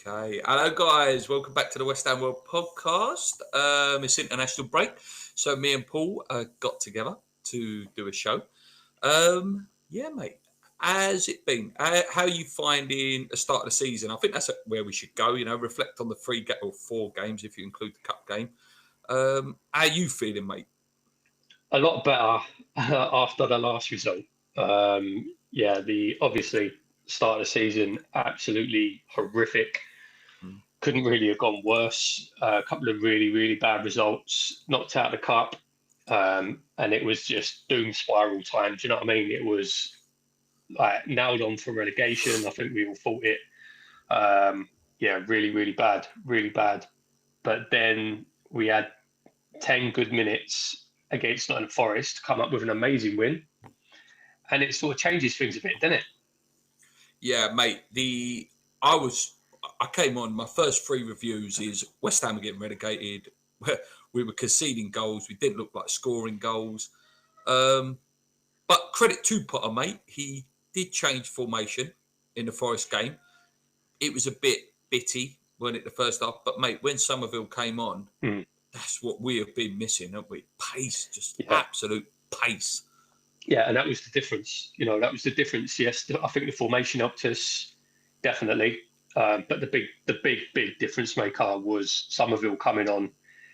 Okay. Hello, guys. Welcome back to the West Ham World podcast. It's international break. So me and Paul got together to do a show. Yeah, mate. How's it been? How are you finding the start of the season? I think that's where we should go. Reflect on the or 4 games if you include the cup game. How are you feeling, mate? A lot better after the last result. Yeah, the obviously start of the season absolutely horrific. Mm. Couldn't really have gone worse. A couple of really bad results, knocked out the cup, and it was just doom spiral time. Do you know what I mean? It was like nailed on for relegation. I think we all thought it. Yeah, really bad, really bad. But then we had 10 good minutes against Nottingham Forest to come up with an amazing win. And it sort of changes things a bit, doesn't it? Yeah, mate. I came on. My first 3 reviews is West Ham are getting relegated. We were conceding goals. We didn't look like scoring goals. But credit to Potter, mate. He did change formation in the Forest game. It was a bit bitty, wasn't it, the first half? But, mate, when Somerville came on, Mm. that's what we have been missing, haven't we? Pace, just Yeah. absolute pace. Yeah, and that was the difference. That was the difference. Yes, I think the formation helped us definitely. But the big difference maker was Somerville coming on.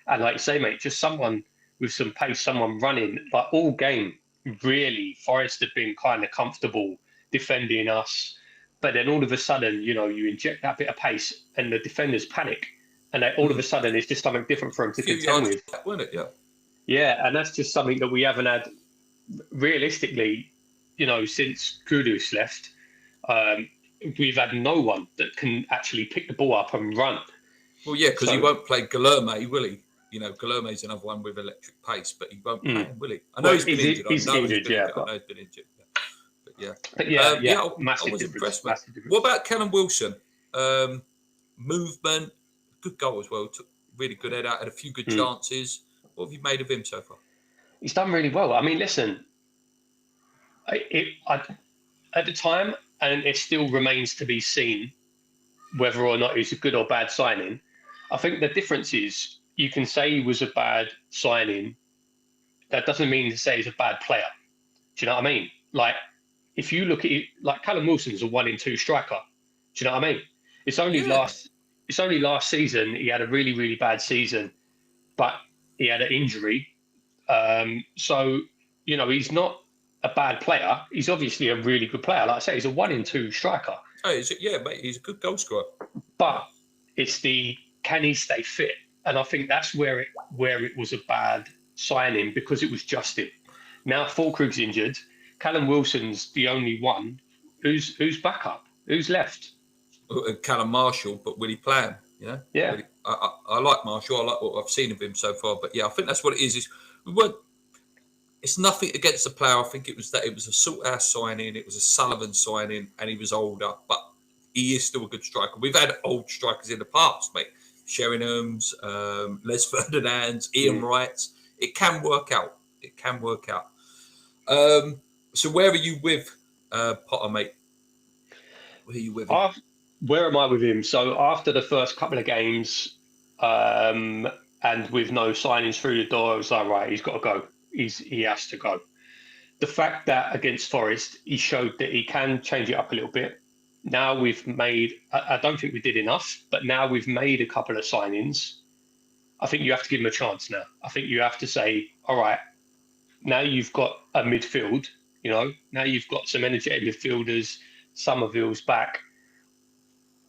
And like you say, mate, just someone with some pace, someone running. Like all game, really, Forest had been kind of comfortable defending us. But then all of a sudden, you inject that bit of pace and the defenders panic. And all of a sudden, it's just something different for them to A few contend yards with. back, wasn't it? Yeah. Yeah, and that's just something that we haven't had realistically, since Kudus left. Um, we've had no one that can actually pick the ball up and run. Well, yeah, because he So, won't play Guilherme, will he? Guilherme's another one with electric pace, but he won't play him, will he? I know well, he's been injured. he's injured, yeah, I know he's been injured. But yeah. yeah, I massive was difference. impressed, mate. Massive difference. What about Callum Wilson? Movement, good goal as well. Took really good head out, had a few good chances. What have you made of him so far? He's done really well. I mean, listen, at the time, and it still remains to be seen whether or not it's a good or bad signing. I think the difference is you can say he was a bad signing. That doesn't mean to say he's a bad player. Do you know what I mean? Like, if you look at it, like Callum Wilson's a 1-in-2 striker. Do you know what I mean? It's only last season he had a really bad season, but he had an injury. So he's not a bad player. He's obviously a really good player. Like I say, he's a 1-in-2 striker. Oh, yeah, mate. He's a good goal scorer. But it's can he stay fit? And I think that's where it was a bad signing because it was just him. Now Fulkrug's injured. Callum Wilson's the only one who's back up. Who's left? Callum Marshall, but will he play him? Yeah. I like Marshall. I like what I've seen of him so far. But yeah, I think that's what it is. We weren't. It's nothing against the player. I think it was a Salthouse signing. It was a Sullivan signing, and he was older, but he is still a good striker. We've had old strikers in the past, mate. Sheringham's, Les Ferdinand's, Ian Wright's. It can work out. So where are you with Potter, mate? Where are you with him? Where am I with him? So after the first couple of games, and with no signings through the door, I was like, right, he's got to go. He has to go. The fact that against Forest, he showed that he can change it up a little bit. Now we've made, I don't think we did enough, but now we've made a couple of signings. I think you have to give him a chance now. I think you have to say, all right, now you've got a midfield, now you've got some energetic midfielders, Somerville's back.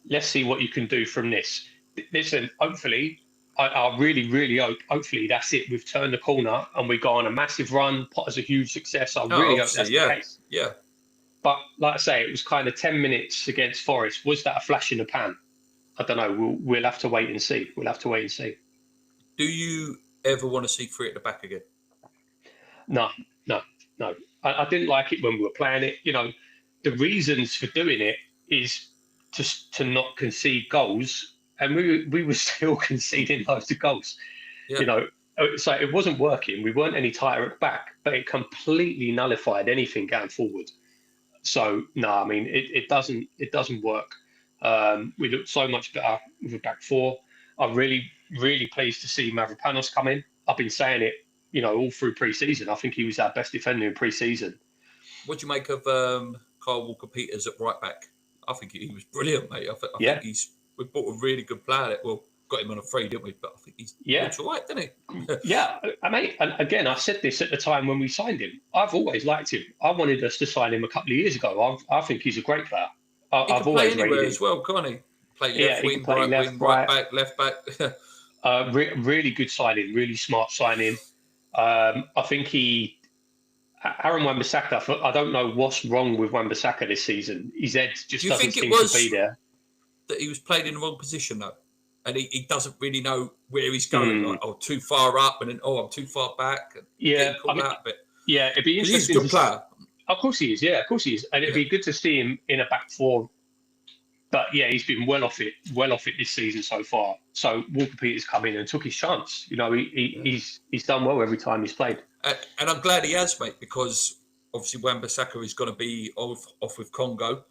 Let's see what you can do from this. Listen, hopefully, I really hope, hopefully that's it. We've turned the corner and we go on a massive run. Potter's a huge success. I really hope that's the case. Yeah. But like I say, it was kind of 10 minutes against Forest. Was that a flash in the pan? I don't know. We'll have to wait and see. Do you ever want to see 3 at the back again? No. I didn't like it when we were playing it. The reasons for doing it is just to not concede goals. And we were still conceding loads of goals. Yeah. So it wasn't working. We weren't any tighter at the back, but it completely nullified anything going forward. So no, I mean it doesn't work. We looked so much better with a back four. I'm really, really pleased to see Mavropanos come in. I've been saying it, all through pre-season. I think he was our best defender in pre-season. What do you make of Kyle Walker-Peters at right back? I think he was brilliant, mate. I think Yeah, we bought a really good player. Well, got him on a free, didn't we? But I think he yeah, looks all right, doesn't he? yeah. I mean, and again, I said this at the time when we signed him. I've always liked him. I wanted us to sign him a couple of years ago. I think he's a great player. He I've can play always rated anywhere him. as well, can't he? Play Yeah, left he can wing, play left, right right. back, left back. Really good signing, really smart signing. I think Aaron Wan-Bissaka, I don't know what's wrong with Wan-Bissaka this season. His head Do just you doesn't think it seem to be was there. that he was played in the wrong position though? And he doesn't really know where he's going. Hmm. Like, too far up, and then I'm too far back, and Yeah, getting I caught mean, out a bit. yeah, it'd be Because he's a interesting good to. player. Of course he is. Yeah, of course he is, and it'd Yeah. be good to see him in a back four. But yeah, he's been well off it this season so far. So Walker Peters come in and took his chance. He's done well every time he's played. And I'm glad he has, mate, because obviously Wan-Bissaka is going to be off with Congo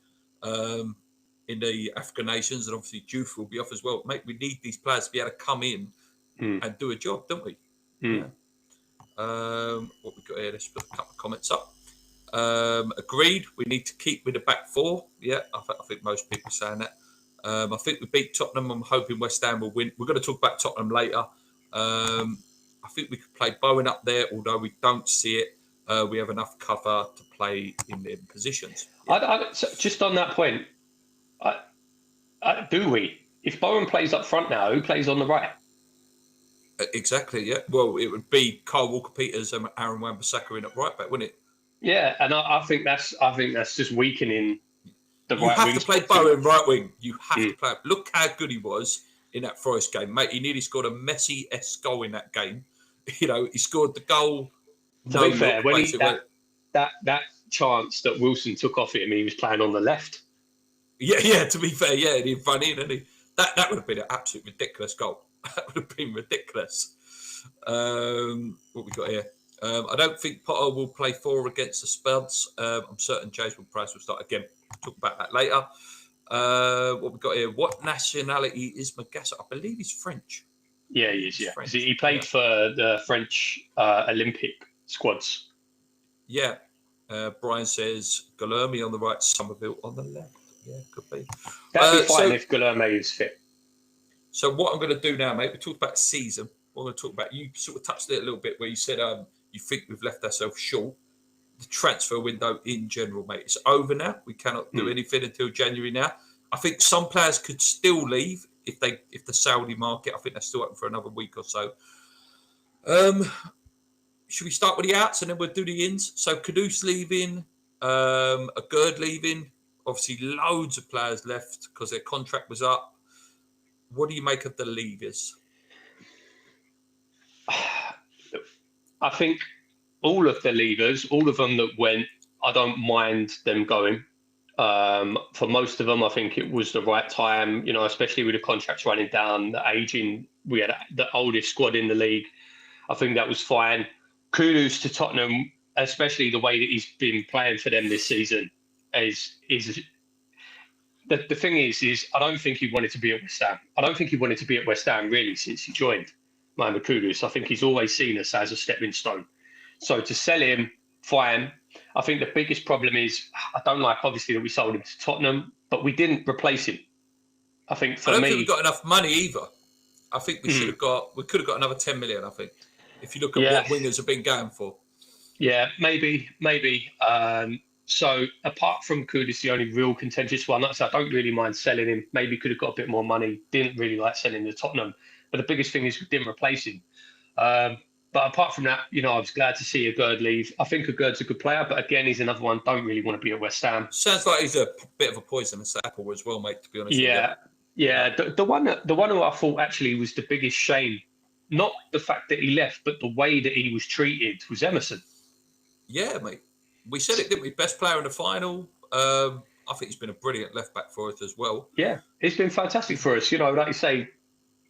in the African nations, and obviously Juve will be off as well. Mate, we need these players to be able to come in Mm. and do a job, don't we? Mm. Yeah. What we got here? Let's put a couple of comments up. Agreed. We need to keep with the back four. Yeah, I think most people are saying that. I think we beat Tottenham. I'm hoping West Ham will win. We're going to talk about Tottenham later. I think we could play Bowen up there, although we don't see it. We have enough cover to play in them positions. Yeah. So just on that point, do we? If Bowen plays up front now, who plays on the right? Exactly. Yeah. Well, it would be Kyle Walker-Peters and Aaron Wan-Bissaka in at right back, wouldn't it? Yeah, and I think that's just weakening the You right have wing. to play Bowen right wing. You have Mm. to play. Look how good he was in that Forest game, mate. He nearly scored a Messi-esque goal in that game. He scored the goal. To No be fair, look, when basically. that chance that Wilson took off him, he was playing on the left. Yeah. To be fair, yeah, and he'd run in, and that would have been an absolute ridiculous goal. That would have been ridiculous. What we got here? I don't think Potter will play 4 against the Spuds. I'm certain James Price will start again. We'll talk about that later. What we got here? What nationality is Magassa? I believe he's French. Yeah, he is. Yeah, French. He played for the French Olympic squads. Yeah. Brian says Guilherme on the right, Somerville on the left. Yeah, could be. That'd be fine if Guilherme is fit. So what I'm going to do now, mate, we talked about season. We're going to talk about, you sort of touched it a little bit where you said you think we've left ourselves short. The transfer window in general, mate, it's over now. We cannot do anything until January now. I think some players could still leave if the Saudi market, I think they're still open for another week or so. Should we start with the outs and then we'll do the ins? So Kudus leaving, a Gerd leaving. Obviously, loads of players left because their contract was up. What do you make of the leavers? I think all of the leavers, all of them that went, I don't mind them going. For most of them, I think it was the right time, especially with the contracts running down, the aging. We had the oldest squad in the league. I think that was fine. Kudos to Tottenham, especially the way that he's been playing for them this season. Is the thing is I don't think he wanted to be at West Ham. I don't think he wanted to be at West Ham really since he joined Mohamed Kudus. I think he's always seen us as a stepping stone. So to sell him, fine. I think the biggest problem is I don't like obviously that we sold him to Tottenham, but we didn't replace him. I think for I don't me, think we got enough money either. I think we could have got another 10 million. I think if you look at what wingers have been going for. Yeah, maybe. So apart from Kudus, the only real contentious one, I don't really mind selling him. Maybe could have got a bit more money. Didn't really like selling to Tottenham. But the biggest thing is we didn't replace him. But apart from that, I was glad to see a Gerd leave. I think a Gerd's a good player, but again, he's another one. Don't really want to be at West Ham. Sounds like he's a bit of a poisonous apple as well, mate. To be honest with you. Yeah. The one who I thought actually was the biggest shame, not the fact that he left, but the way that he was treated, was Emerson. Yeah, mate. We said it, didn't we? Best player in the final. I think he's been a brilliant left back for us as well. Yeah, it's been fantastic for us. Like you say,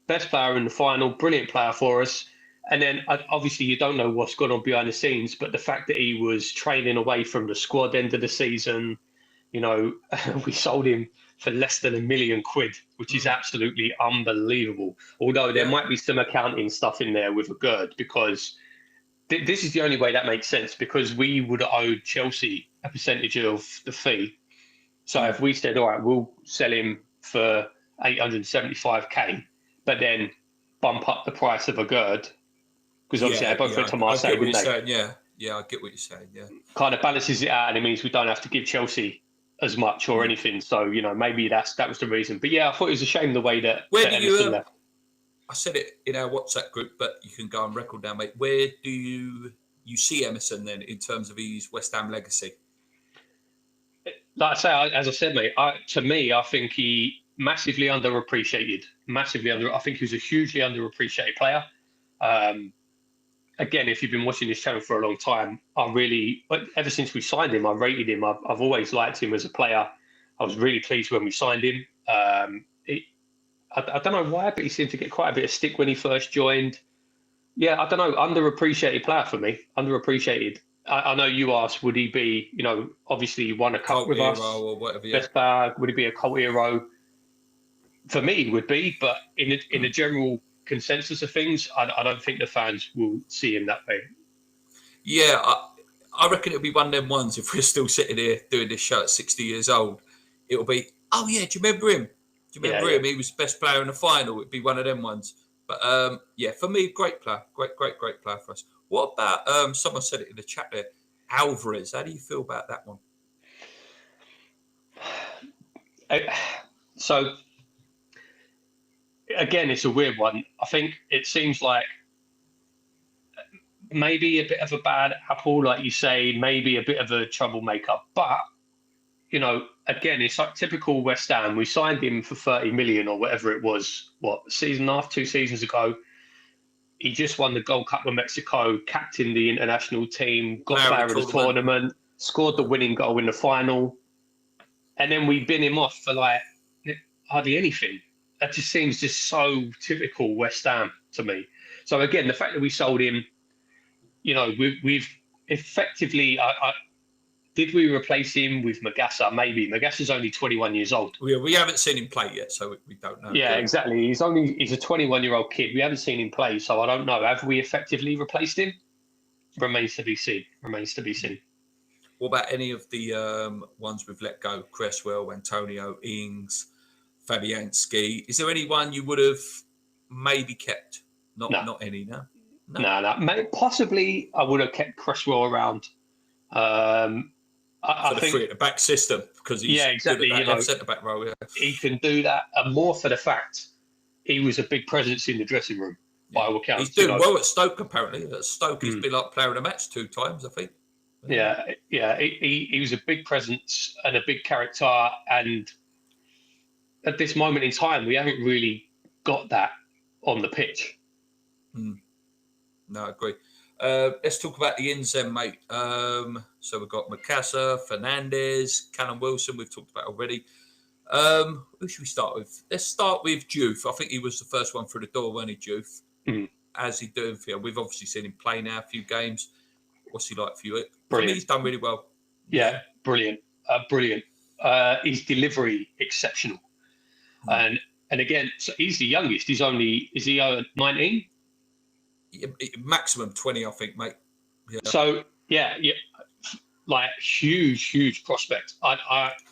best player in the final, brilliant player for us. And then obviously you don't know what's gone on behind the scenes, but the fact that he was training away from the squad end of the season, we sold him for less than £1 million, which is absolutely unbelievable. Although there might be some accounting stuff in there with a Gerd, because this is the only way that makes sense, because we would owe Chelsea a percentage of the fee. So if we said, all right, we'll sell him for 875k, but then bump up the price of a Gerd, because obviously they both went to I Marseille, get what didn't you're they? saying. Yeah, I get what you're saying. Yeah. Kind of balances it out, and it means we don't have to give Chelsea as much or anything. So maybe that was the reason. But yeah, I thought it was a shame the way that Where do Emerson you? left. I said it in our WhatsApp group, but you can go on record now, mate. Where do you see Emerson then in terms of his West Ham legacy? Like I say, as I said, mate, to me, I think he massively underappreciated. I think he was a hugely underappreciated player. Again, if you've been watching this channel for a long time, ever since we signed him, I rated him. I've always liked him as a player. I was really pleased when we signed him. I don't know why, but he seemed to get quite a bit of stick when he first joined. Yeah, I don't know. Underappreciated player for me. Underappreciated. I know you asked, would he be, obviously he won a cup Cult with hero us, or whatever. best player. Would he be a cult hero? For me, he would be, but in the general consensus of things, I don't think the fans will see him that way. Yeah, I reckon it'll be one of them ones. If we're still sitting here doing this show at 60 years old, it'll be, oh yeah, do you remember him? Do you remember him? He was the best player in the final. It'd be one of them ones. But yeah, for me, great player, great player for us. What about someone said it in the chat there, Alvarez? How do you feel about that one? So again, it's a weird one. I think it seems like maybe a bit of a bad apple, like you say, maybe a bit of a troublemaker. But again, it's like typical West Ham. We signed him for 30 million or whatever it was. Season and a half, 2 seasons ago. He just won the Gold Cup with Mexico, captained the international team, got player of the tournament, scored the winning goal in the final, and then we bin him off for like hardly anything. That just seems just so typical West Ham to me. So again, the fact that we sold him, we've effectively. Did we replace him with Magassa? Maybe. Magassa's only 21 years old. We haven't seen him play yet, so we don't know. Yeah, exactly. He's a 21-year-old kid. We haven't seen him play, so I don't know. Have we effectively replaced him? Remains to be seen. What about any of the ones we've let go? Cresswell, Antonio, Ings, Fabianski. Is there anyone you would have maybe kept? Not any, no? No. Possibly I would have kept Cresswell around. I think the back system, because he's exactly. Good at that centre back role. Yeah. He can do that, and more for the fact he was a big presence in the dressing room. By all accounts, he's doing well at Stoke. Apparently, at Stoke, he's been like player of the match 2 times, I think. Yeah. He was a big presence and a big character, and at this moment in time, we haven't really got that on the pitch. No, I agree. Let's talk about the ins then, mate. So we've got Macassa, Fernandez, Callum Wilson, we've talked about already. Who should we start with? Let's start with Diouf. I think he was the first one through the door, wasn't he, Diouf? How's he doing for you? We've obviously seen him play now a few games. What's he like for you? For me, he's done really well. Yeah, brilliant. His delivery, exceptional. And again, so he's the youngest. Is he 19? Maximum 20, I think, mate. Yeah. So like huge prospect.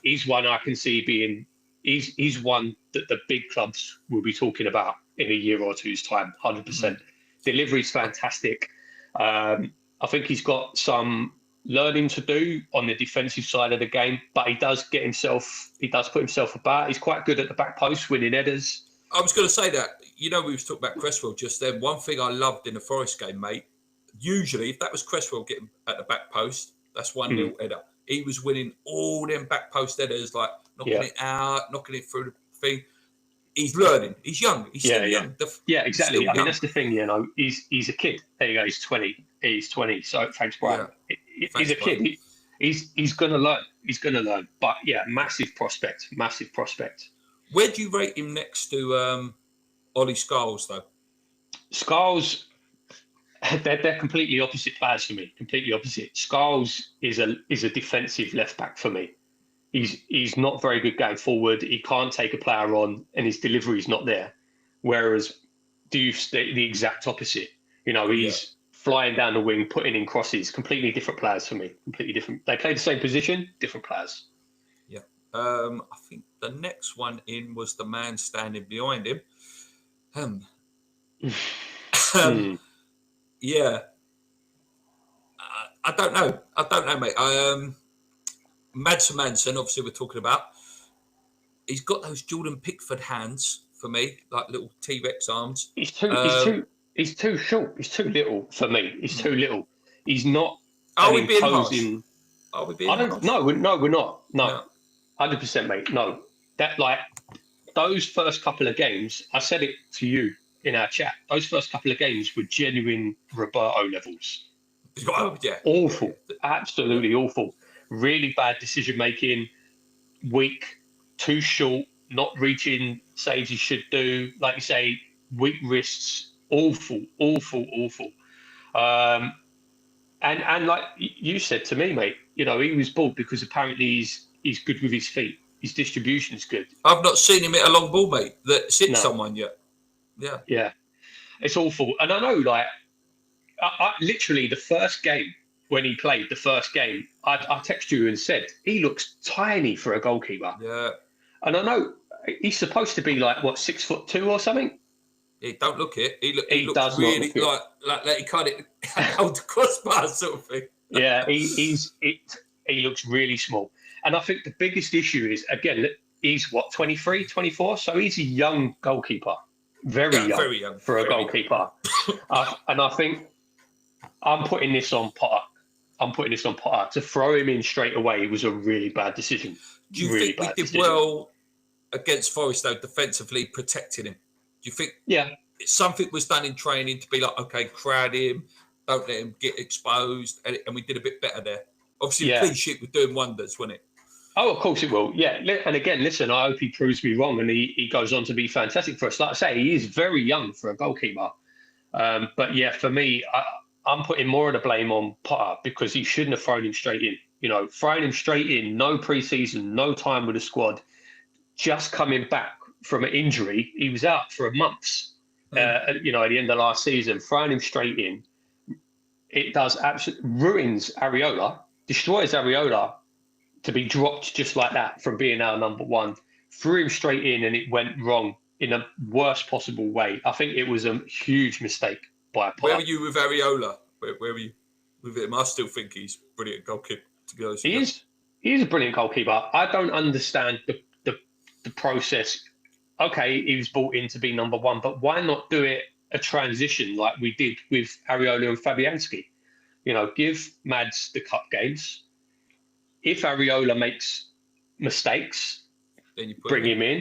He's one I can see being. He's one that the big clubs will be talking about in a year or two's time. 100%. Delivery's fantastic. I think he's got some learning to do on the defensive side of the game, but he does put himself about. He's quite good at the back post, winning headers. I was going to say that. We was talking about Cresswell just then. One thing I loved in the Forest game, mate, usually if that was Cresswell getting at the back post, that's 1-0 header. He was winning all them back post headers, like knocking it out, knocking it through the thing. He's learning. He's young. He's still young. Exactly. I mean, that's the thing, he's a kid. There you go. He's 20. He's 20. So thanks, Brian. Yeah. He's a kid. He's going to learn. He's going to learn. But yeah, massive prospect. Where do you rate him next to Ollie Scholes, though? Scholes, they're completely opposite players for me. Completely opposite. Scholes is a defensive left back for me. he's not very good going forward. He can't take a player on, and his delivery is not there. Whereas Diouf's the exact opposite. Yeah. He's flying down the wing, putting in crosses. Completely different players for me. Completely different. They play the same position, different players. Yeah. I think the next one in was the man standing behind him. Um, um, Hmm. yeah. I don't know. I don't know, mate. Madsen Manson, obviously, we're talking about. He's got those Jordan Pickford hands for me, like little T Rex arms. He's too. He's Um, too. He's too short. He's too little for me. He's mm. too little. He's not Are an we being harsh? imposing. Are we being I don't. harsh? No, no, we're not. No, No. 100%, mate. No, that like those first couple of games. I said it to you in our chat. Those first couple of games were genuine Roberto levels. Oh, yeah. Yeah. Awful, Yeah. Yeah. absolutely awful. Really bad decision making. Weak, too short, not reaching saves he should do. Like you say, weak wrists. Awful, awful, awful. Um, and like you said to me, mate, he was bought because apparently he's good with his feet. His distribution's good. I've not seen him hit a long ball, mate, that hit No, someone yet. Yeah. yeah, it's awful. And I know, like, I literally the first game when he played the first game, I texted you and said he looks tiny for a goalkeeper. Yeah. And I know he's supposed to be like what 6'2" or something. He don't look it. He He looks does not really look it. like he can't hold the crossbar sort of thing. Yeah, he looks really small. And I think the biggest issue is again he's what 23, 24, so he's a young goalkeeper, very Yeah, young very young. for a Very young. goalkeeper. And I think I'm putting this on Potter. I'm putting this on Potter. To throw him in straight away was a really bad decision. Do you Really think we bad did decision. well against Forest though, defensively protecting him? Do you think Yeah, something was done in training to be like, okay, crowd him, don't let him get exposed, and we did a bit better there. Obviously, the yeah. clean sheet was doing wonders, wasn't it? Oh, of course it will. Yeah. And again, listen, I hope he proves me wrong and he goes on to be fantastic for us. Like I say, he is very young for a goalkeeper. But yeah, for me, I'm putting more of the blame on Potter because he shouldn't have thrown him straight in. Throwing him straight in, no preseason, no time with the squad, just coming back from an injury. He was out for a month, at the end of last season. Throwing him straight in, it does absolutely ruins Areola, destroys Areola to be dropped just like that from being our number one. Threw him straight in and it went wrong in a worst possible way. I think it was a huge mistake by Where Potter. were you with Areola? Where were you with him? I still think he's brilliant goalkeeper, to be honest with you. He is a brilliant goalkeeper. I don't understand the process. Okay, he was brought in to be number one, but why not do it a transition like we did with Areola and Fabianski? Give Mads the cup games. If Areola makes mistakes, Then you put bring him in.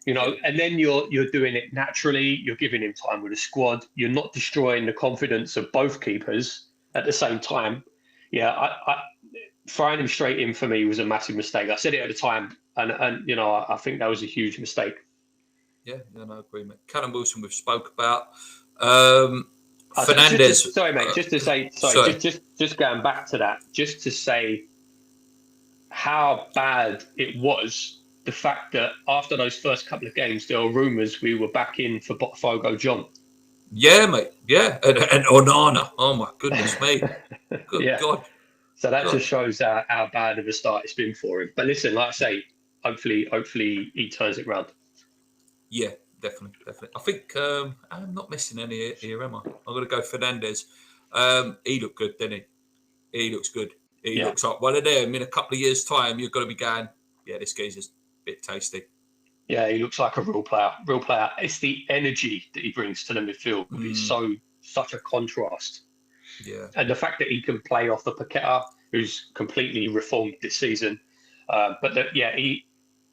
him in. And then you're doing it naturally. You're giving him time with the squad. You're not destroying the confidence of both keepers at the same time. Yeah, I throwing him straight in for me was a massive mistake. I said it at the time, and I think that was a huge mistake. Yeah, no agreement. Callum Wilson we've spoke about. Fernandez. Fernandez. Sorry, mate. Just to say, Sorry. Just going back to that, just to say how bad it was. The fact that after those first couple of games, there were rumours we were back in for Botafogo John. Yeah, mate. Yeah, and Onana. Oh my goodness me. Good Yeah. God. So that God. just shows how bad of a start it's been for him. But listen, like I say, hopefully he turns it round. Yeah, definitely. I think I'm not missing any here, am I? I'm going to go Fernandez. He looked good, didn't he? He looks good. He looks like one of them. In a couple of years' time, you're going to be going, yeah, this guy's just a bit tasty. Yeah, he looks like a real player. Real player. It's the energy that he brings to the midfield. It's such a contrast. Yeah. And the fact that he can play off the Paqueta, who's completely reformed this season.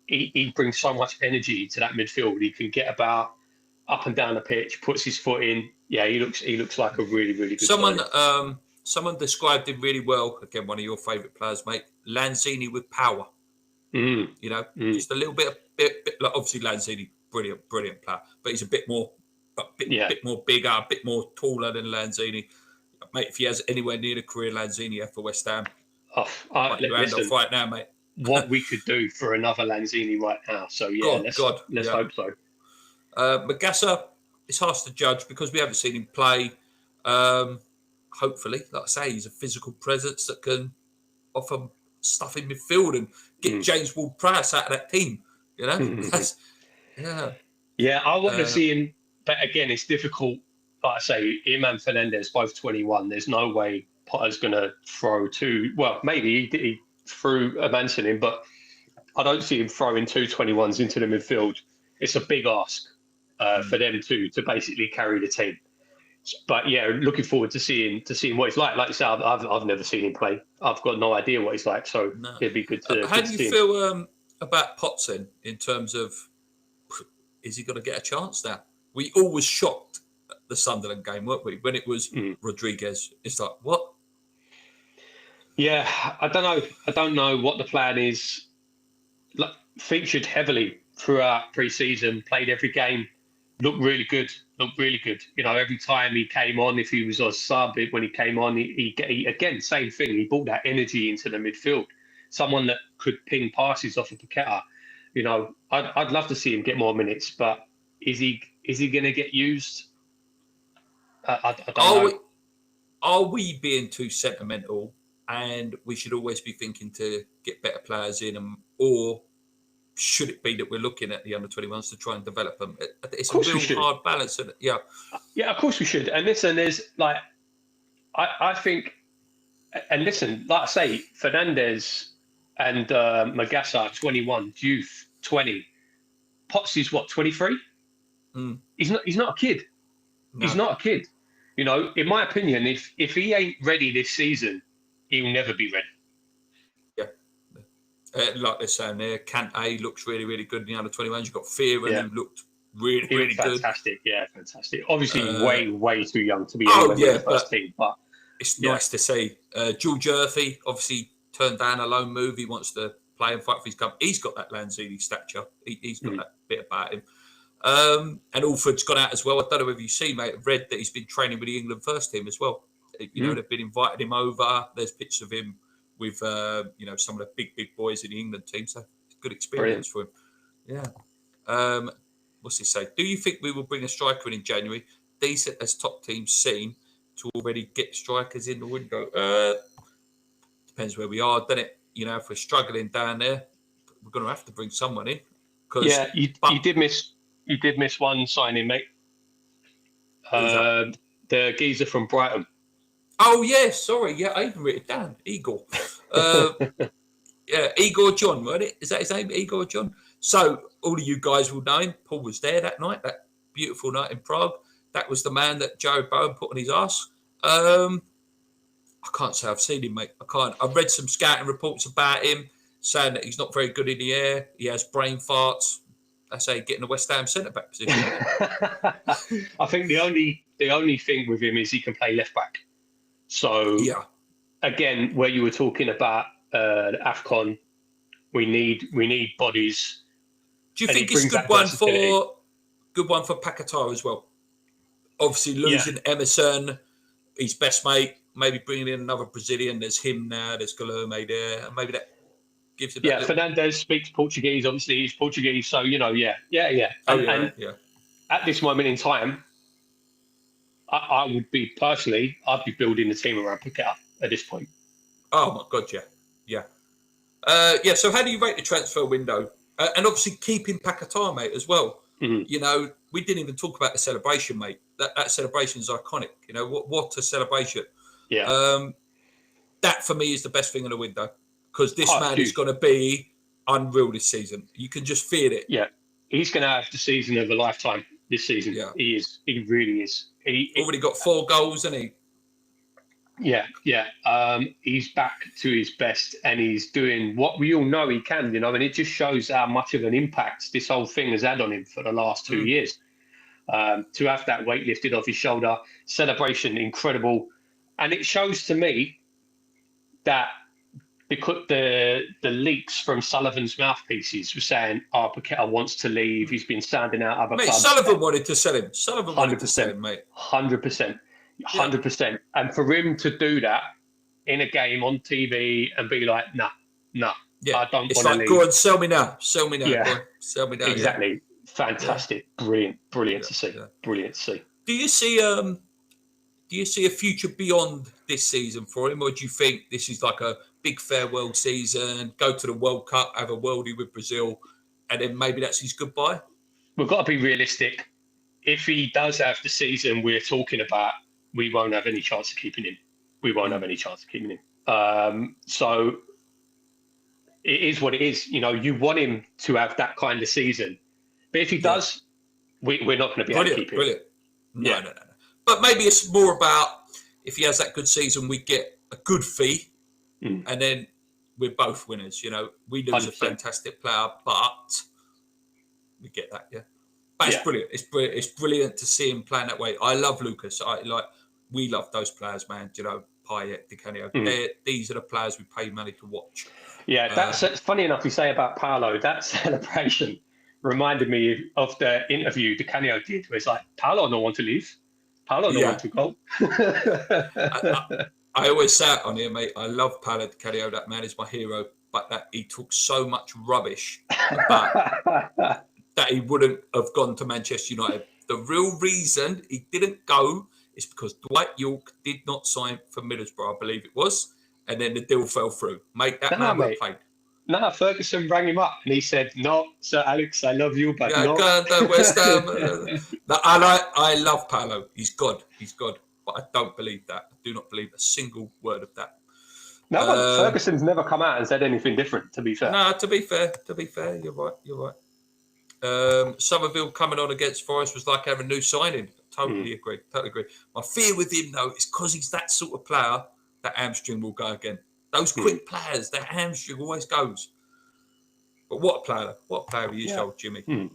He brings so much energy to that midfield. He can get about up and down the pitch, puts his foot in. Yeah, he looks like a really, really good signing. Someone described him really well. Again, one of your favourite players, mate. Lanzini with power. Just a little bit like obviously Lanzini, brilliant player, but he's a bit more bigger, a bit more taller than Lanzini. Mate, if he has anywhere near the career Lanzini had for West Ham, Listen, fight now, mate. what we could do for another Lanzini right now. So yeah, God, let's yeah. hope so. Magassa, it's hard to judge because we haven't seen him play. Hopefully, like I say, he's a physical presence that can offer stuff in midfield and get James Ward-Prowse out of that team. You know, that's Yeah, I want to see him, but again, it's difficult. Like I say, him and Fernandez both 21. There's no way Potter's going to throw two. Well, maybe he threw a Manson in, but I don't see him throwing two 21s into the midfield. It's a big ask for them to basically carry the team. But yeah, looking forward to seeing what he's like. Like you said, I've never seen him play. I've got no idea what he's like, so it'd be good to. How do you feel about Potts in terms of is he going to get a chance now? We all was shocked at the Sunderland game, weren't we? When it was Rodriguez, it's like what? Yeah, I don't know. I don't know what the plan is. Like, featured heavily throughout pre-season, played every game, looked really good. You know, every time he came on, if he was on sub, when he came on, he again, same thing. He brought that energy into the midfield. Someone that could ping passes off of Paqueta. You know, I'd love to see him get more minutes, but is he going to get used? I don't know. Are we being too sentimental, and we should always be thinking to get better players in, or should it be that we're looking at the under-21s to try and develop them? It's a real hard balance. Yeah, of course we should. And listen, there's like, I think, and listen, like I say, Fernandez and Magassa 21, youth 20, Potts is what 23. He's not a kid. No. He's not a kid. You know, in my opinion, if he ain't ready this season, he'll never be ready. Like they're saying there, Kante looks really, really good in the under-21s. You've got Fearon, who looked really, really good. Fantastic, fantastic. Obviously, way too young to be in the first team, but it's nice to see. Jules Jerthy obviously turned down a loan move. He wants to play and fight for his club. He's got that Lanzini stature. He's got that bit about him. And Alford's gone out as well. I don't know whether you've seen, mate. I've read that he's been training with the England first team as well. You know, they've been inviting him over. There's pictures of him with some of the big boys in the England team. So it's a good experience for him. Yeah. What's he say? Do you think we will bring a striker in January, decent as top teams seen, to already get strikers in the window? Depends where we are, doesn't it? You know, if we're struggling down there, we're going to have to bring someone in. Yeah, you did miss one signing, mate. The geezer from Brighton. Oh, yeah, sorry. Yeah, I even wrote it down. Igor. Igor John, wasn't it? Is that his name? Igor John? So, all of you guys will know him. Paul was there that night, that beautiful night in Prague. That was the man that Jared Bowen put on his ass. I can't say I've seen him, mate. I can't. I've read some scouting reports about him saying that he's not very good in the air. He has brain farts. That's how you get in the West Ham centre-back position. I think the only thing with him is he can play left-back. So, again, where you were talking about AFCON, we need bodies. Do you think it's a good one for Paquetá as well? Obviously, losing Emerson, his best mate, maybe bringing in another Brazilian. There's him now. There's Guilherme there. And maybe that gives it. Fernandez speaks Portuguese. Obviously, he's Portuguese. So And at this moment in time, I'd be building the team around Paquetá at this point. Oh my God, yeah. So how do you rate the transfer window? And obviously keeping Paquetá, mate, as well. Mm-hmm. You know, we didn't even talk about the celebration, mate. That celebration is iconic. You know, what a celebration. Yeah. That for me is the best thing in the window, because this man is going to be unreal this season. You can just feel it. Yeah, he's going to have the season of a lifetime this season. Yeah, he is. He really is. He already got 4 goals, hasn't he? Yeah. He's back to his best, and he's doing what we all know he can. You know, and it just shows how much of an impact this whole thing has had on him for the last 2 years. To have that weight lifted off his shoulder, celebration incredible, and it shows to me that because the leaks from Sullivan's mouthpieces were saying, Paquetá wants to leave. He's been sounding out other clubs. Sullivan wanted to sell him. Sullivan wanted to sell him, mate. 100%. 100%. And for him to do that in a game on TV and be like, nah, Yeah, I don't it's want to like, go leave. on, sell me now, go Yeah, on, sell me now. Yeah, exactly. yeah, Fantastic, brilliant yeah, to see, yeah. brilliant to see. Do you see a future beyond this season for him, or do you think this is like a big farewell season, go to the World Cup, have a worldie with Brazil, and then maybe that's his goodbye? We've got to be realistic. If he does have the season we're talking about, we won't have any chance of keeping him. We won't have Mm, any chance of keeping him. So it is what it is. You know, you want him to have that kind of season, but if he yeah, does, we're not going to be able to keep brilliant, him. brilliant. Yeah. No. But maybe it's more about if he has that good season, we get a good fee, Mm. and then we're both winners. We lose a 100%. fantastic player, but we get that. Yeah. But it's Yeah. brilliant. It's brilliant to see him playing that way. I love Lucas. We love those players, man. Payet, Di Canio. Mm. These are the players we pay money to watch. Yeah, that's Um, funny enough you say about Paolo. That celebration reminded me of the interview Di Canio did, where it's like, Paolo don't want to leave. Paolo don't want yeah, to go. I, I, I always say it on here, mate. I love Paolo Di Canio. That man is my hero. But that he talks so much rubbish about that he wouldn't have gone to Manchester United. The real reason he didn't go is because Dwight York did not sign for Middlesbrough, I believe it was, and then the deal fell through. Mate, that No, man would have mate. played. No, Ferguson rang him up and he said, "No, Sir Alex, I love you, but Yeah, no." go to West Ham. No, I love Paolo. He's God. He's God. But I don't believe that. I do not believe a single word of that. No one, Um, Ferguson's never come out and said anything different, to be fair. no, to be fair, you're right. You're right. Somerville coming on against Forest was like having a new signing. Mm. Totally agree. Totally agree. My fear with him though is because he's that sort of player, that hamstring will go again. Those Mm. quick players, their hamstring always goes. But what a player! What a player he is, Yeah. old Jimmy. Mm.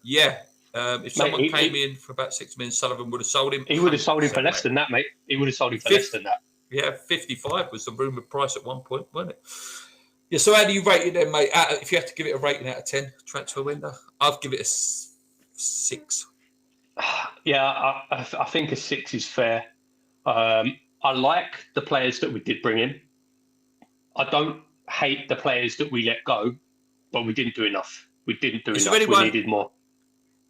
Yeah. If Mate, someone came in for about 6 million, Sullivan would have sold him he would have sold him for 100%, less mate. than that, mate. He would have sold him for less Fifth, than that. yeah, 55 was the rumoured price at one point, wasn't it? Yeah, so how do you rate it then, mate? If you had to give it a rating out of 10, transfer window, I'd give it a 6. Yeah, I think a 6 is fair. I like the players that we did bring in. I don't hate the players that we let go, but we didn't do enough. We didn't do Is there enough. We anyone? needed more.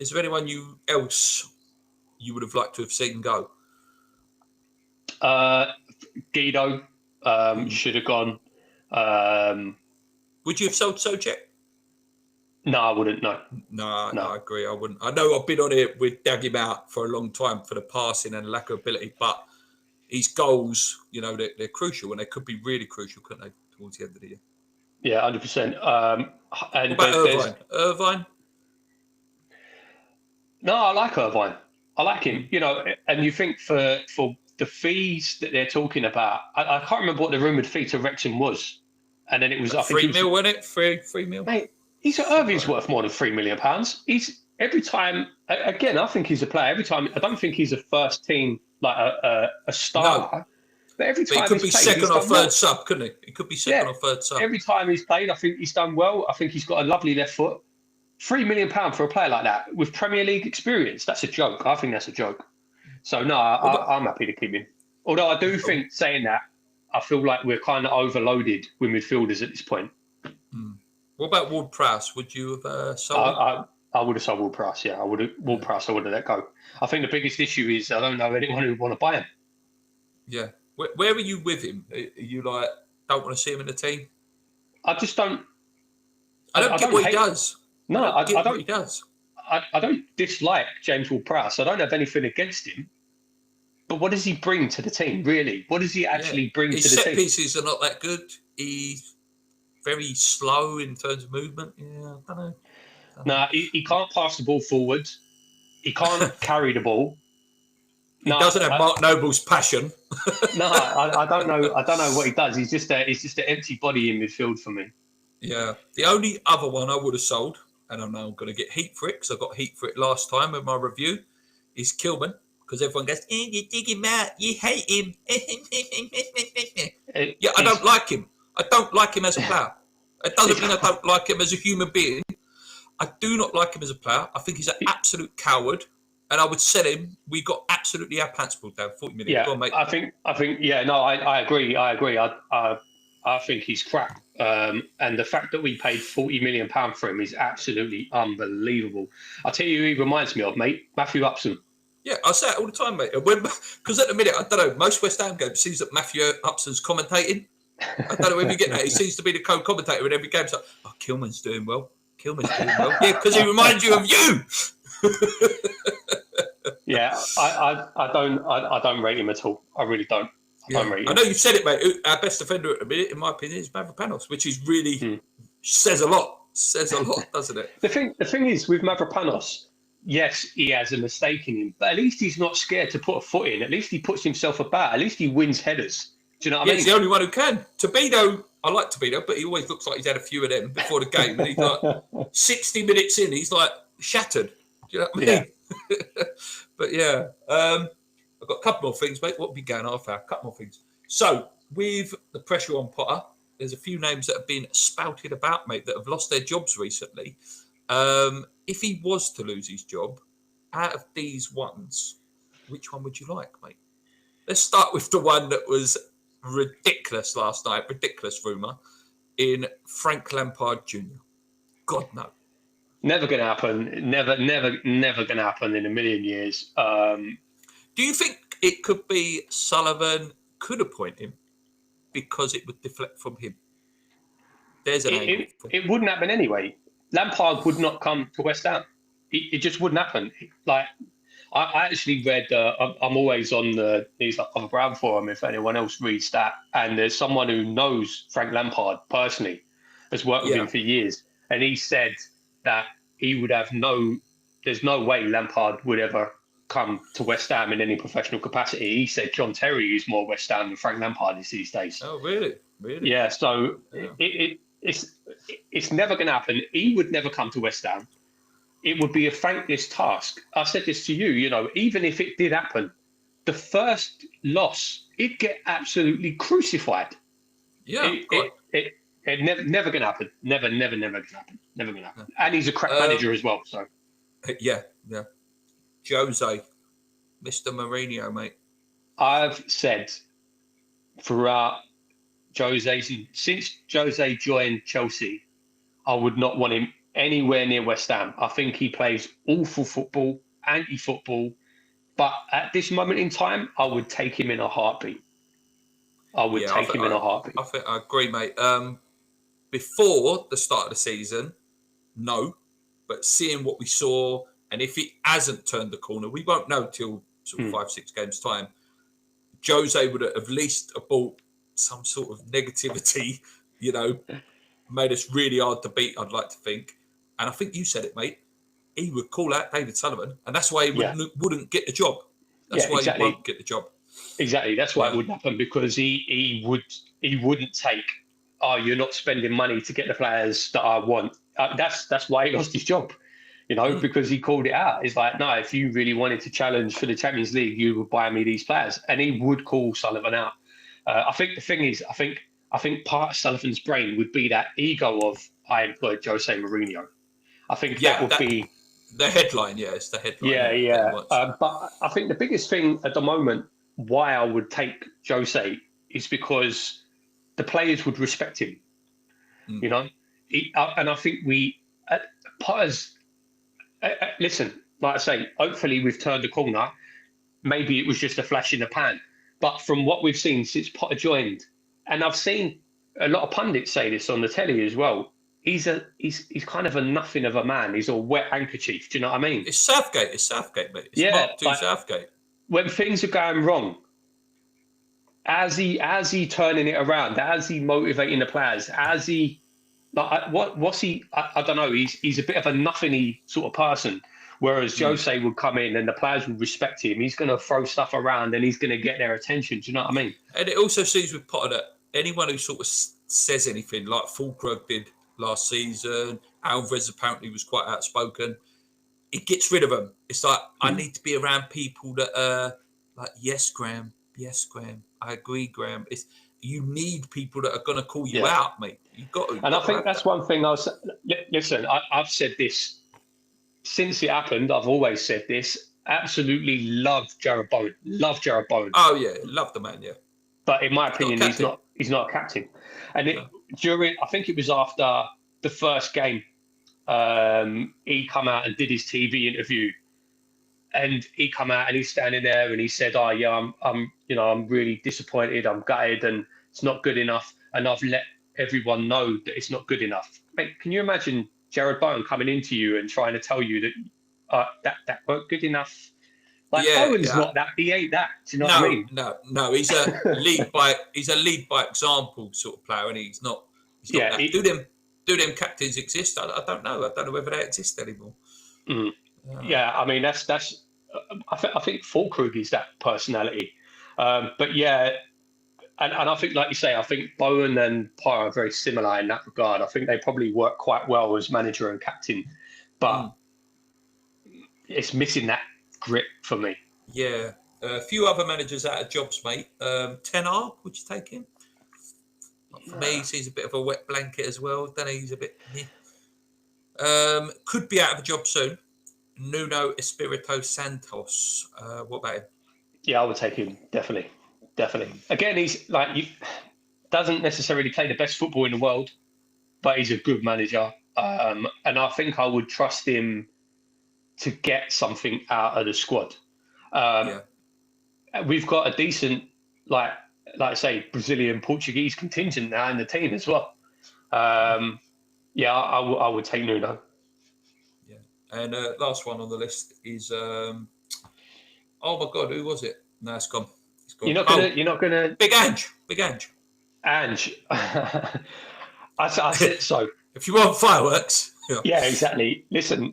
Is there anyone else you would have liked to have seen go? Uh, Guido Hmm. should have gone. Um, Would you have sold Sojek? no, I wouldn't. No, No, no. I agree. I wouldn't. I know I've been on it with dag him out for a long time for the passing and lack of ability, but his goals, they're crucial and they could be really crucial, couldn't they, towards the end of the year? Yeah, 100%. What And about there's Irvine? Irvine? no, I like Irvine. I like him. Hmm. You know, and you think for the fees that they're talking about, I can't remember what the rumored fee to Wrexham was, and then it was. About I think it 3 was. mil, wasn't it? Three mil? Mate, he's Something Irving's like that. worth more than £3 million. He's every time. Again, I think he's a player. Every time, I don't think he's a first team like a No, starter. But every but he time could he's be played, second he's or done third well. sub, couldn't he? He could be second Yeah, or third sub. every time he's played, I think he's done well. I think he's got a lovely left foot. £3 million for a player like that with Premier League experience, that's a joke. I think that's a joke. So no, What about, I'm happy to keep him. Although I do think, saying that, I feel like we're kind of overloaded with midfielders at this point. what about Ward Prowse? Would you have I, sold him? I would have sold Will Price. Yeah, I would have Will Yeah. Price. I would have let go. I think the biggest issue is I don't know anyone who would want to buy him. Yeah. Where are you with him? Are you like, don't want to see him in the team? I just don't. I don't get what he hate. does. No, I don't get I what he don't. does. I don't dislike James Ward Prowse. I don't have anything against him. But what does he bring to the team? Really, what does he actually bring His to the set team? pieces are not that good. He's very slow in terms of movement. Yeah, I don't know. No, he can't pass the ball forward. He can't carry the ball. He doesn't have Mark Noble's passion. I don't know. I don't know what he does. He's just an empty body in midfield for me. Yeah. The only other one I would have sold, and I know I'm going to get heat for it because I got heat for it last time in my review, is Kilman. Because everyone goes, you dig him out, you hate him. Yeah, I don't like him. I don't like him as a player. It doesn't mean I don't like him as a human being. I do not like him as a player. I think he's an absolute coward. And I would sell him. We got absolutely our pants pulled down. 40 million. Yeah, Go on, mate. I think. Yeah, no, I agree. I think he's crap. And the fact that we paid £40 million for him is absolutely unbelievable. I'll tell you who he reminds me of, mate. Matthew Upson. Yeah, I say it all the time, mate. Because at the minute, I don't know, most West Ham games seems that Matthew Upson's commentating. I don't know if you get that. He seems to be the co-commentator in every game. It's like, oh, Kilman's doing well. Kilman's doing well. Yeah, because he reminds you of you. Yeah, I don't rate him at all. I really don't. I don't rate him. I know you've said it, mate. Our best defender at the minute, in my opinion, is Mavropanos, which is really says a lot. Says a lot, doesn't it? The thing is with Mavropanos, yes, he has a mistake in him, but at least he's not scared to put a foot in. At least he puts himself about. At least he wins headers. Do you know what I mean? He's the only one who can. Tabido, I like Tabido, but he always looks like he's had a few of them before the game. And he's like 60 minutes in, he's like shattered. Do you know what I mean? Yeah. But yeah, I've got a couple more things, mate. What will be going off? A couple more things. So, with the pressure on Potter, there's a few names that have been spouted about, mate, that have lost their jobs recently. If he was to lose his job, out of these ones, which one would you like, mate? Let's start with the one that was ridiculous last night, ridiculous rumour, in Frank Lampard Jr. God, no. Never going to happen. Never going to happen in a million years. Do you think it could be Sullivan could appoint him because it would deflect from him? There's an angle. It wouldn't happen anyway. Lampard would not come to West Ham. It just wouldn't happen. Like, I actually read, I'm always on the News of a Brown forum if anyone else reads that. And there's someone who knows Frank Lampard personally, has worked with him for years. And he said that he would have there's no way Lampard would ever come to West Ham in any professional capacity. He said John Terry is more West Ham than Frank Lampard is these days. Oh, really? Really? Yeah, so it's never going to happen. He would never come to West Ham. It would be a thankless task. I said this to you, even if it did happen, the first loss, it'd get absolutely crucified. Yeah. It never going to happen. Never going to happen. Never going to happen. And he's a crap manager as well. So. Yeah. Jose, Mr. Mourinho, mate. I've said throughout since Jose joined Chelsea, I would not want him anywhere near West Ham. I think he plays awful football, anti-football. But at this moment in time, I would take him in a heartbeat. I think I agree, mate. Before the start of the season, no. But seeing what we saw, and if he hasn't turned the corner, we won't know till sort of 5-6 games' time. Jose would have at least brought some sort of negativity, made us really hard to beat, I'd like to think. And I think you said it, mate. He would call out David Sullivan, and that's why he wouldn't get the job. That's why he won't get the job. Exactly. That's why it wouldn't happen, because he wouldn't take, you're not spending money to get the players that I want. That's why he lost his job, because he called it out. It's like, no, if you really wanted to challenge for the Champions League, you would buy me these players. And he would call Sullivan out. I think the thing is, I think part of Sullivan's brain would be that ego of, I employed Jose Mourinho. I think that would be the headline. Yeah, it's the headline. Yeah. But I think the biggest thing at the moment why I would take Jose is because the players would respect him. And I think Potter's. Listen, like I say, hopefully we've turned the corner. Maybe it was just a flash in the pan. But from what we've seen since Potter joined, and I've seen a lot of pundits say this on the telly as well, he's kind of a nothing of a man. He's a wet handkerchief. Do you know what I mean? It's Southgate, mate. It's Mark II Southgate. When things are going wrong, as he turning it around, as he motivating the players, as he what's he? I don't know. He's a bit of a nothingy sort of person. Whereas Jose would come in and the players would respect him. He's going to throw stuff around and he's going to get their attention. Do you know what I mean? And it also seems with Potter that anyone who sort of says anything, like Fulkrug did last season, Alvarez apparently was quite outspoken, it gets rid of them. It's like, I need to be around people that are like, yes, Graham, I agree, Graham. You need people that are going to call you out, mate. You've got to. And I think that's one thing listen, I've said this since it happened. I've always said this. Absolutely love Jarrod Bowen. Oh yeah, love the man. Yeah. But in my opinion, he's not a captain. And I think it was after the first game, he come out and did his TV interview, and he come out and he's standing there and he said, "Oh yeah, I'm really disappointed. I'm gutted, and it's not good enough. And I've let everyone know that it's not good enough." Mate, can you imagine Jared Bowen coming into you and trying to tell you that that weren't good enough? Like Yeah, Bowen's yeah. not that. He ain't that. Do you know what I No, mean? no. He's a lead by example sort of player, and he's not Yeah. that. Do them captains exist? I don't know. I don't know whether they exist anymore. Mm, Uh, yeah. I mean, that's. I think Fulkrug is that personality. But yeah, and I think, like you say, I think Bowen and Power are very similar in that regard. I think they probably work quite well as manager and captain, but mm, it's missing that grit for me. yeah. A few other managers out of jobs, mate. Ten Hag, would you take him? For me, he's a bit of a wet blanket as well. Don't know, he's a bit. Meh. Could be out of a job soon. Nuno Espirito Santos. What about him? Yeah, I would take him definitely, definitely. Again, he's like you doesn't necessarily play the best football in the world, but he's a good manager, and I think I would trust him to get something out of the squad. Um, Yeah. we've got a decent, like like I say, Brazilian Portuguese contingent now in the team as well. Um, yeah, I would take Nuno. Yeah. And last one on the list is oh my god, who was it? No, it's gone. It's gone. Oh, You're not gonna, Big Ange. Big Ange. Ange. I said so. If you want fireworks, yeah. Yeah, exactly. Listen,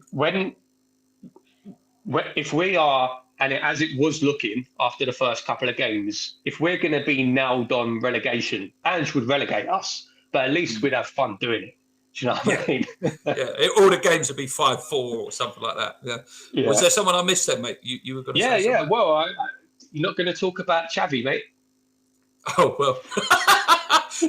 if we are, and as it was looking after the first couple of games, if we're going to be nailed on relegation, Ange would relegate us, but at least we'd have fun doing it. Do you know what Yeah, I mean? yeah. All the games would be 5-4 or something like that. Yeah. Was Yeah. there someone I missed then, mate? You were going to Yeah, say yeah. something? Well, you're not going to talk about Xavi, mate. Oh well.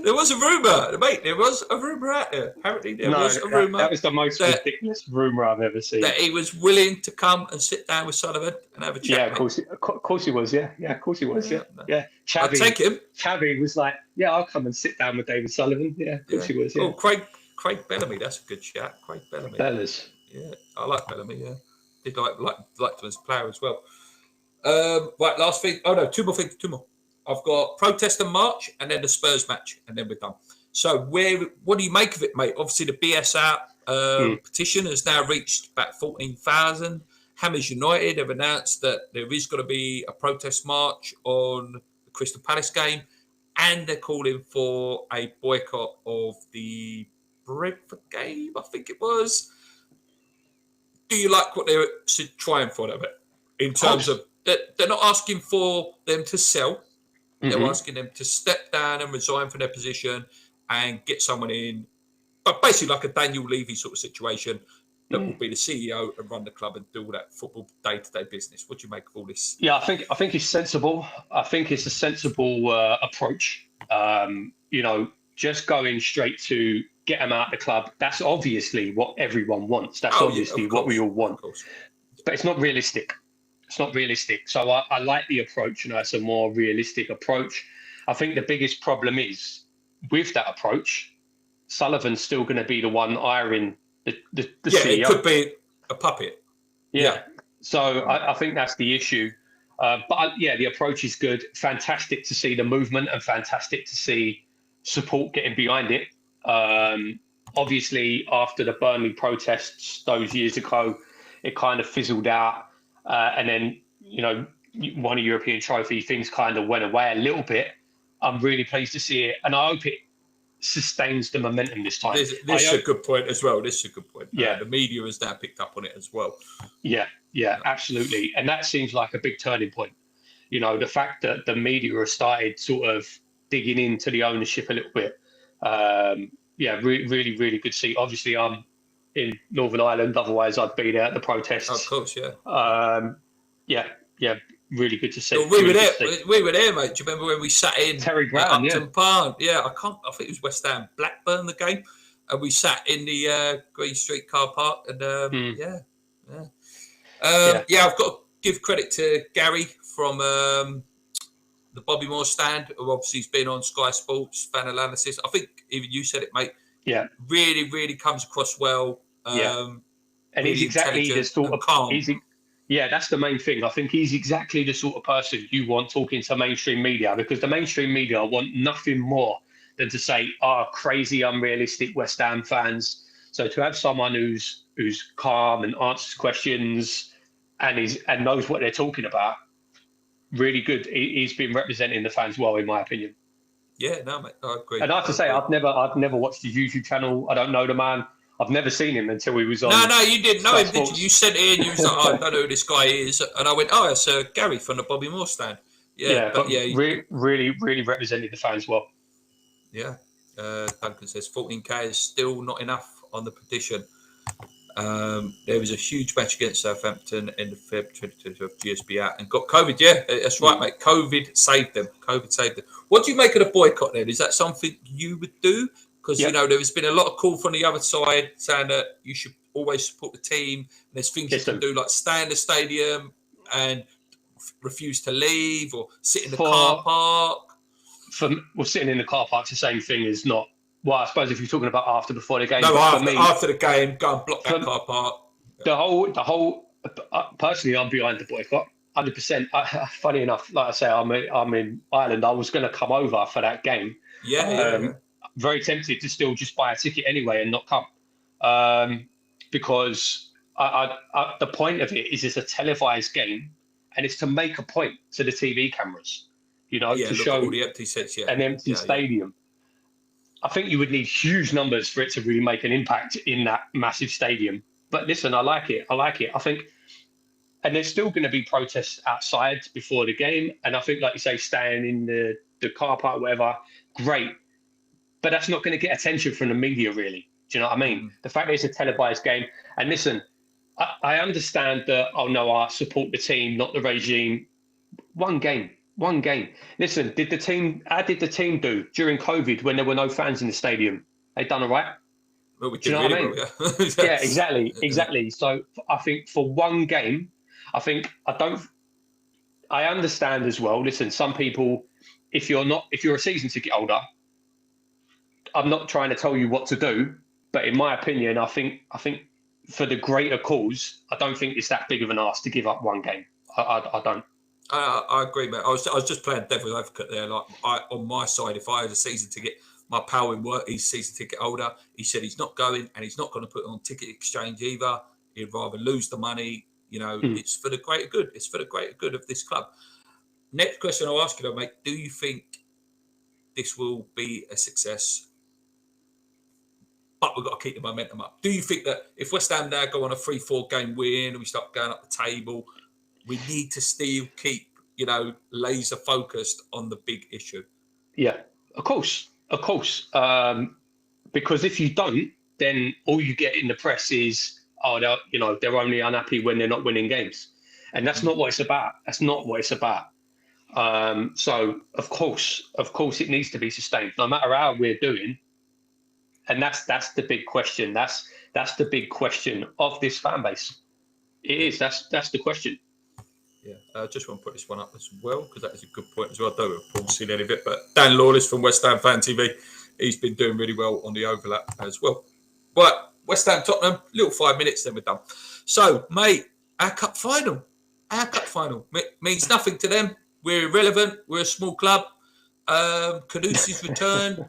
There was a rumor, mate. There was a rumor out there. Apparently, there No, was a that rumor was the most that ridiculous rumor I've ever seen. he was willing to come and sit down with Sullivan and have a Yeah, chat, mate. of course he was. Yeah, yeah, of course he was. Yeah, Yeah, no. yeah. I'd take him. Xavi was like, yeah, I'll come and sit down with David Sullivan. Yeah, of course Yeah. he was. Oh, Yeah, Craig Bellamy. That's a good chat. Craig Bellamy. fellas. Yeah, I like Bellamy. Yeah, did liked him as a player as well. Right, last thing. Oh no, two more things. Two more. I've got protest and march, and then the Spurs match, and then we're done. So, what do you make of it, mate? Obviously, the BSR Mm, petition has now reached about 14,000. Hammers United have announced that there is going to be a protest march on the Crystal Palace game, and they're calling for a boycott of the Brentford game. I think it was. Do you like what they're trying for of it? In of terms course. of they're not asking for them to sell, they're Hmm. asking them to step down and resign from their position and get someone in, but basically like a Daniel Levy sort of situation that will Mm. be the CEO and run the club and do all that football day-to-day business. What do you make of all this? Yeah, I think it's sensible. I think it's a sensible approach. Just going straight to get them out of the club. That's obviously what everyone wants. That's Oh yeah, obviously what we all of want. course. But it's not realistic. It's not realistic. So I like the approach. It's a more realistic approach. I think the biggest problem is with that approach, Sullivan's still going to be the one hiring the Yeah, it CEO. could be a puppet. Yeah, Yeah. So I think that's the issue. Yeah, the approach is good. Fantastic to see the movement and fantastic to see support getting behind it. Obviously, after the Burnley protests those years ago, it kind of fizzled out. And then, won a European trophy, things kind of went away a little bit. I'm really pleased to see it. And I hope it sustains the momentum this time. this is a good point as well. This is a good point. Yeah. The media has now picked up on it as well. Yeah, absolutely. And that seems like a big turning point. The fact that the media has started sort of digging into the ownership a little bit. Really, really good to see. Obviously, I'm in Northern Ireland, otherwise I'd be there at the Oh, of protests. course, yeah. Yeah, really good to see. Well, we were Really there. good to see. We were there, mate. Do you remember when we sat in Terry at Brown, yeah. Upton Park? Yeah, I think it was West Ham Blackburn the game, and we sat in the Green Street car park, and Mm, yeah. yeah. I've got to give credit to Gary from the Bobby Moore stand, who obviously has been on Sky Sports fan analysis. I think even you said it, mate. Yeah, Really, really comes across well. yeah. And he's Really exactly the intelligent sort and of calm. yeah, that's the main thing. I think he's exactly the sort of person you want talking to mainstream media, because the mainstream media want nothing more than to say, crazy, unrealistic West Ham fans. So to have someone who's calm and answers questions and knows what they're talking about, really good. He's been representing the fans well, in my opinion. Yeah, no, mate, I agree. And I have I to say, agree. I've never watched his YouTube channel. I don't know the man. I've never seen him until he was No, on no, you didn't know Sky him, did you? You Sports. sent it in. You was like, oh, I don't know who this guy is, and I went, oh, it's Gary from the Bobby Moore stand. Yeah, Yeah, but but yeah, really, really represented the fans well. yeah. Duncan says 14k is still not enough on the petition. There was a huge match against Southampton in the Feb 2020 of GSB out and got COVID. Yeah, that's right, mate. COVID saved them. COVID saved them. What do you make of the boycott then? Is that something you would do? Because, Yep. there's been a lot of call from the other side saying that you should always support the team. And there's things you can Listen, do, like stay in the stadium and refuse to leave or sit in the car for park. we're sitting in the car park. The same thing is not. Well, I suppose if you're talking about after before the game, No, but for me, after the game, go and block that for car park. the whole personally, I'm behind the boycott, 100%. Funny enough, like I say, I'm in Ireland. I was going to come over for that game. Yeah, yeah, yeah. Um, very tempted to still just buy a ticket anyway and not come, because the point of it is it's a televised game, and it's to make a point to the TV cameras, Yeah, to look at show all the empty seats. Yeah, an empty yeah, yeah. stadium. I think you would need huge numbers for it to really make an impact in that massive stadium. But listen, I like it. I think, and there's still going to be protests outside before the game. And I think, like you say, staying in the car park, whatever, great. But that's not going to get attention from the media, really. Do you know what I mean? Mm. The fact that it's a televised game. And listen, I understand that, oh no, I support the team, not the regime. One game, one game. Listen, how did the team do during COVID when there were no fans in the stadium? They done all right. Well, we Do you did know what really I well, mean? yeah. Yeah, exactly. So I think for one game, I understand as well. Listen, some people, if you're a season ticket holder, I'm not trying to tell you what to do, but in my opinion, I think for the greater cause, I don't think it's that big of an ask to give up one game. I don't. I agree, mate. I was just playing devil's advocate there. Like, on my side, if I had a season ticket, my pal in work, he's season ticket holder. He said he's not going, and he's not going to put it on ticket exchange either. He'd rather lose the money. Mm. It's for the greater good. It's for the greater good of this club. Next question I'll ask you, though, mate. Do you think this will be a success? But we've got to keep the momentum up. Do you think that if West Ham now go on a 3-4 game win and we start going up the table, we need to still keep, laser focused on the big issue? Yeah, of course, of course. Because if you don't, then all you get in the press is, oh, they're only unhappy when they're not winning games, and that's not what it's about. That's not what it's about. So of course, it needs to be sustained, no matter how we're doing. And that's the big question. That's the big question of this fan base. It is. That's the question. Yeah, I just want to put this one up as well because that is a good point as well. I don't know if Paul's seen any of it, but Dan Lawless from West Ham Fan TV, he's been doing really well on the overlap as well. But West Ham Tottenham, little 5 minutes, then we're done. So, mate, our cup final means nothing to them. We're irrelevant. We're a small club. Caduce's return.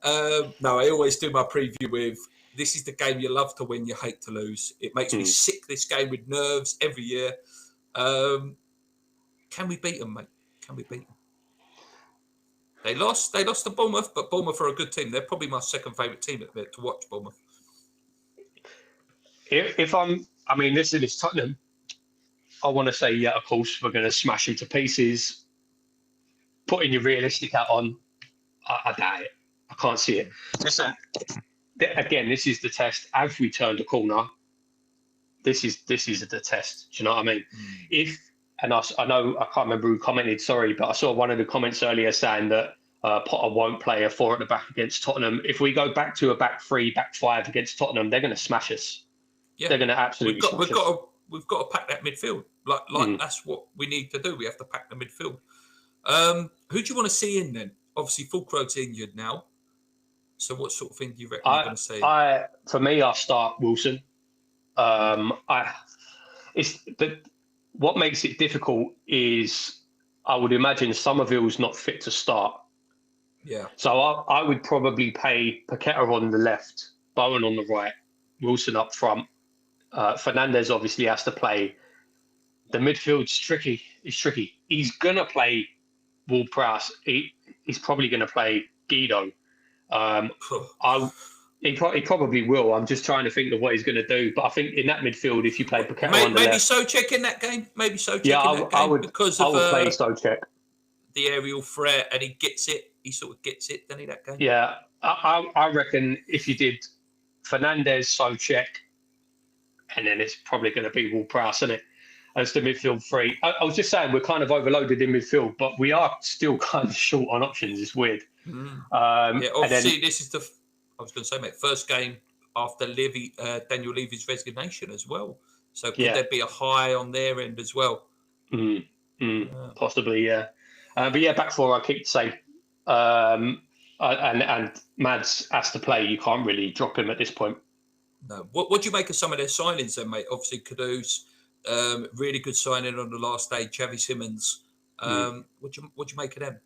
No, I always do my preview with, this is the game you love to win, you hate to lose. It makes me sick, this game, with nerves every year. Can we beat them, mate? Can we beat them? They lost to Bournemouth, but Bournemouth are a good team. They're probably my second favourite team to watch, Bournemouth. Listen, it's Tottenham. I want to say, yeah, of course, we're going to smash them to pieces. Putting your realistic hat on, I doubt it. I can't see it. Listen, again, this is the test. Have we turned a corner? This is the test. Do you know what I mean? I know, I can't remember who commented, sorry, but I saw one of the comments earlier saying that Potter won't play a 4 at the back against Tottenham. If we go back to a back 3, back 5 against Tottenham, they're going to smash us. Yeah. They're going to absolutely smash us. We've got to pack that midfield. Like that's what we need to do. We have to pack the midfield. Who do you want to see in then? Obviously, Fulcro's injured now. So what sort of thing do you reckon you're going to see? For me, I start Wilson. Mm, I it's the what makes it difficult is I would imagine Somerville's not fit to start. yeah. So I would probably play Paqueta on the left, Bowen on the right, Wilson up front. Fernandez obviously has to play. The midfield's tricky. It's tricky. He's gonna play Ward-Prowse. He's probably gonna play Guido. Um, I he probably will. I'm just trying to think of what he's going to do. But I think in that midfield, if you play Paqueta on the Maybe left, Souček in that game. Maybe yeah, Souček in that game because I of would play Souček. the aerial threat, and he gets it. He sort of gets it, doesn't he? That game. Yeah, I reckon if you did Fernandez, Souček, and then it's probably going to be Ward-Prowse, isn't it? As the midfield three. I was just saying we're kind of overloaded in midfield, but we are still kind of short on options. It's weird. Mm. Yeah, obviously, this is I was going to say, mate, first game after Daniel Levy's resignation as well. So could there be a high on their end as well? Possibly, yeah. But yeah, back four, I keep saying. And Mads has to play. You can't really drop him at this point. No. What do you make of some of their signings then, mate? Obviously, Kudus, really good signing on the last day. Xavi Simons. What do you make of them?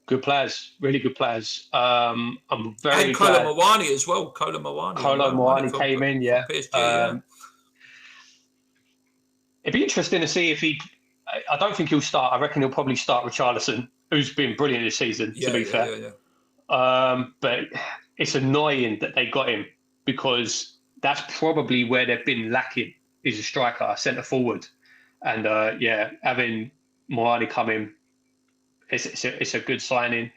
Good players, really good players. I'm very and Kolo glad. Muani as well. Kolo Muani came in, yeah. From PSG, yeah. It'd be interesting to see if he. I don't think he'll start. I reckon he'll probably start Richarlison, who's been brilliant this season. To be fair, but it's annoying that they got him because that's probably where they've been lacking is a striker, a centre forward, and having Muani come in, it's a good signing.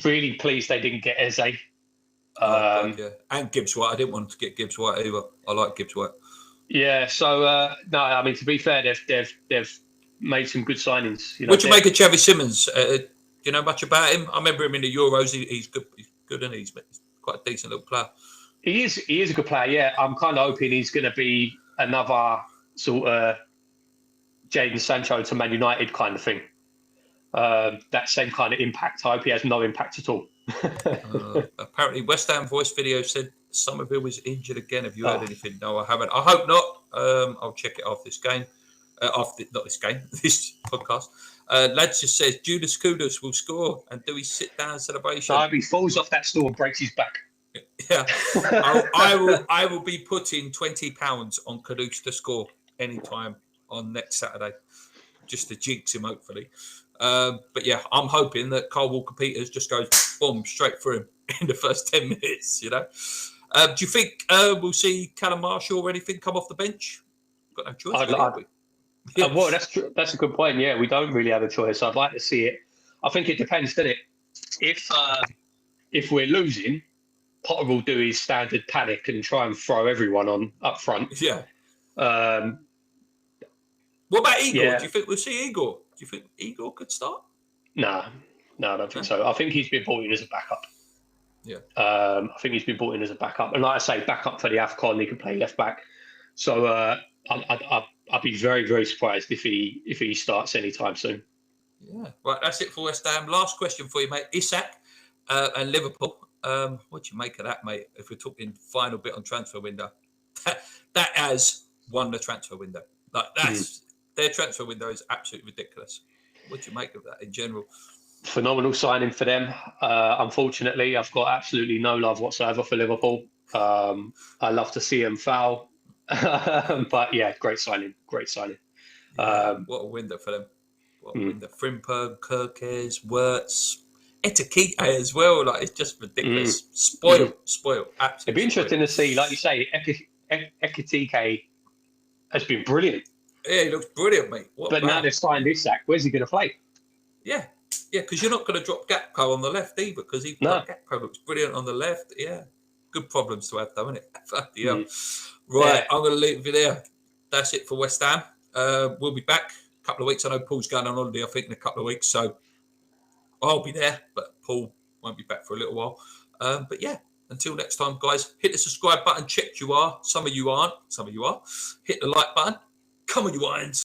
Really pleased they didn't get Eze. God, yeah, and Gibbs White. I didn't want to get Gibbs White either. I like Gibbs White. Yeah, so no, I mean to be fair, they've made some good signings. What do you make of Xavi Simons? Do you know much about him? I remember him in the Euros. He's good. He's good, and he's quite a decent little player. He is a good player. Yeah, I'm kind of hoping he's going to be another sort of Jadon Sancho to Man United kind of thing. That same kind of impact. I hope he has no impact at all. Apparently, West Ham Voice video said Somerville was injured again. Have you heard anything? No, I haven't. I hope not. I'll check it after this game. This podcast. Lads just says Judas Kudus will score, and do we sit down celebration? No, he falls off that stool and breaks his back. Yeah, I will be putting £20 on Kudus to score anytime on next Saturday, just to jinx him, hopefully. But yeah, I'm hoping that Kyle Walker-Peters just goes boom straight through him in the first 10 minutes. You know, do you think we'll see Callum Marshall or anything come off the bench? Got no choice. Well, that's true. That's a good point. Yeah, we don't really have a choice. I'd like to see it. I think it depends, doesn't it? If we're losing, Potter will do his standard panic and try and throw everyone on up front. Yeah. What about Igor? Yeah. Do you think we'll see Igor? Do you think Igor could start? No, I don't think so. I think he's been brought in as a backup. Yeah. I think he's been brought in as a backup, and like I say, backup for the AFCON. He can play left back. So I'd be very, very surprised if he starts anytime soon. Yeah. Right. That's it for West Ham. Last question for you, mate. Isak and Liverpool. What do you make of that, mate? If we're talking final bit on transfer window, that has won the transfer window. Like that's their transfer window is absolutely ridiculous. What do you make of that in general? Phenomenal signing for them. Unfortunately, I've got absolutely no love whatsoever for Liverpool. I love to see them foul, but yeah, great signing. Yeah, what a window for them. What a window. Frimpong, Kirkes, Wirtz, Etiquette as well. Like it's just ridiculous. Spoiled. Absolutely. It'd be interesting to see, like you say, Ekitike has been brilliant. Yeah, he looks brilliant, mate. But now they've signed Isak. Where's he going to play? Yeah, because you're not going to drop Gakpo on the left either, because Gakpo looks brilliant on the left. Yeah, good problems to have, though, isn't it? Yeah. Right, I'm going to leave you there. That's it for West Ham. We'll be back a couple of weeks. I know Paul's going on holiday, I think, in a couple of weeks, so I'll be there, but Paul won't be back for a little while. But yeah, until next time, guys, hit the subscribe button. Check you are. Some of you aren't. Some of you are. Hit the like button. Come on, you irons.